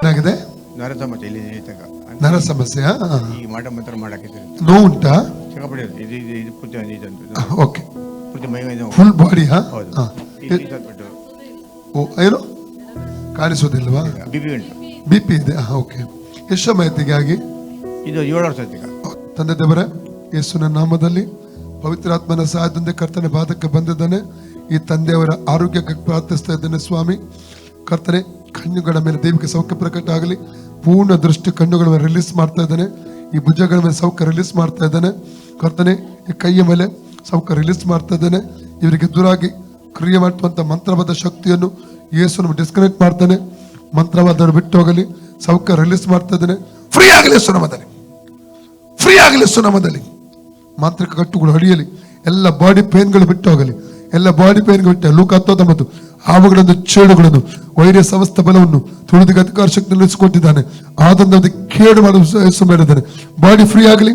ಏನಾಗಿದೆ? ನರ ಸಮಸ್ಯೆ ಇಲ್ಲಿ ನರ ಸಮಸ್ಯೆ. ಈ ಮಾಟ ಮಂತ್ರ ಮಾಡಕ್ಕೆ ನೋವು ಉಂಟಾ? ಸಿಕ್ಕಾಪಟ್ಟೆ ಇದು ಇದು ಇದು ಪೂರ್ತಿ ಓಕೆ. ಪೂರ್ತಿ ಮೈ ಫುಲ್ ಬಾಡಿ? ಹೌದು. ಓ, ಏನು ಕಾಣಿಸೋದಿಲ್ವಾ? ಬಿಪಿ ಉಂಟು. BP ಇದೆ. ಓಕೆ. ಎಷ್ಟು ಸಮಯತ್ತಿಗೆ ಆಗಿ? ಇದು 7 ವರ್ಷ ಆಯ್ತು ಈಗ. ತಂದೆ ದೇವರೇ, ಯೇಸುವಿನ ನಾಮದಲ್ಲಿ ಪವಿತ್ರಾತ್ಮನ ಸಹಾಯದಿಂದ ಕರ್ತನ ಬಾಧಕ್ಕೆ ಬಂದಿದ್ದಾನೆ. ಈ ತಂದೆಯವರ ಆರೋಗ್ಯಕ್ಕೆ ಪ್ರಾರ್ಥಿಸ್ತಾ ಇದ್ದೇನೆ ಸ್ವಾಮಿ. ಕರ್ತನೆ, ಕಣ್ಣುಗಳ ಮೇಲೆ ದೈವಿಕ ಸೌಖ್ಯ ಪ್ರಕಟ ಆಗಲಿ. ಪೂರ್ಣ ದೃಷ್ಟಿ ಕಣ್ಣುಗಳ ಮೇಲೆ ರಿಲೀಸ್ ಮಾಡ್ತಾ ಇದ್ದಾನೆ. ಈ ಭುಜಗಳ ಮೇಲೆ ಸೌಖ್ಯ ರಿಲೀಸ್ ಮಾಡ್ತಾ ಇದ್ದಾನೆ. ಕರ್ತನೆ, ಈ ಕೈಯ ಮೇಲೆ ಸೌಖ್ಯ ರಿಲೀಸ್ ಮಾಡ್ತಾ ಇದ್ದಾನೆ. ಇವರಿಗೆ ಎದುರಾಗಿ ಕ್ರಿಯೆ ಮಾಡುವಂಥ ಮಂತ್ರವಾದ ಶಕ್ತಿಯನ್ನು ಯೇಸುವನ್ನು ಡಿಸ್ಕನೆಕ್ಟ್ ಮಾಡ್ತಾನೆ. ಮಂತ್ರವಾದವರು ಬಿಟ್ಟು ಹೋಗಲಿ. ಸೌಖ್ಯ ರಿಲೀಸ್ ಮಾಡ್ತಾ ಇದ್ದಾನೆ. ಫ್ರೀ ಆಗಲಿ ಸುನಾಮದಲ್ಲಿ, ಫ್ರೀ ಆಗಲಿ ಸುನಾಮದಲ್ಲಿ. ಮಾಂತ್ರಿಕ ಕಟ್ಟುಗಳು ಹಡಿಯಲಿ. ಎಲ್ಲ ಬಾಡಿ ಪೇನ್ಗಳು ಬಿಟ್ಟು ಹೋಗಲಿ. ಎಲ್ಲ ಬಾಡಿ ಪೇನ್ಗಳು ಬಿಟ್ಟು ಲೂಕ 19 ಹಾವುಗಳನ್ನು, ಚೇಡುಗಳನ್ನು, ವೈರಸ್ ಅವಸ್ಥೆ ಬಲವನ್ನು ತುಳಿದಿಗೆ ಅಧಿಕಾರ ಶಕ್ತಿ ನಿಲ್ಲಿಸಿಕೊಟ್ಟಿದ್ದಾನೆ. ಆದಂತ ಕೇಡು ಮಾಡಿದ್ದಾನೆ. ಬಾಡಿ ಫ್ರೀ ಆಗಲಿ,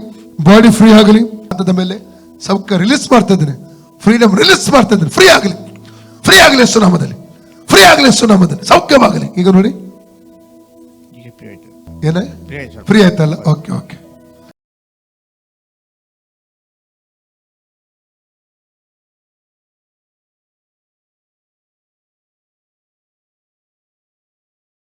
ಬಾಡಿ ಫ್ರೀ ಆಗಲಿ. ಅದರ ಮೇಲೆ ಸೌಖ್ಯ ರಿಲೀಸ್ ಮಾಡ್ತಾ ಇದ್ದೇನೆ. ಫ್ರೀಡಮ್ ರಿಲೀಸ್ ಮಾಡ್ತಾ ಇದ್ದೇನೆ. ಫ್ರೀ ಆಗಲಿ, ಫ್ರೀ ಆಗಲಿ ಸುನಾಮದಲ್ಲಿ, ಫ್ರೀ ಆಗಲಿ ಸುನಾಮದಲ್ಲಿ. ಸೌಖ್ಯವಾಗಲಿ. ಈಗ ನೋಡಿ ಏನೇ ಫ್ರೀ ಆಯ್ತಲ್ಲ. Okay okay.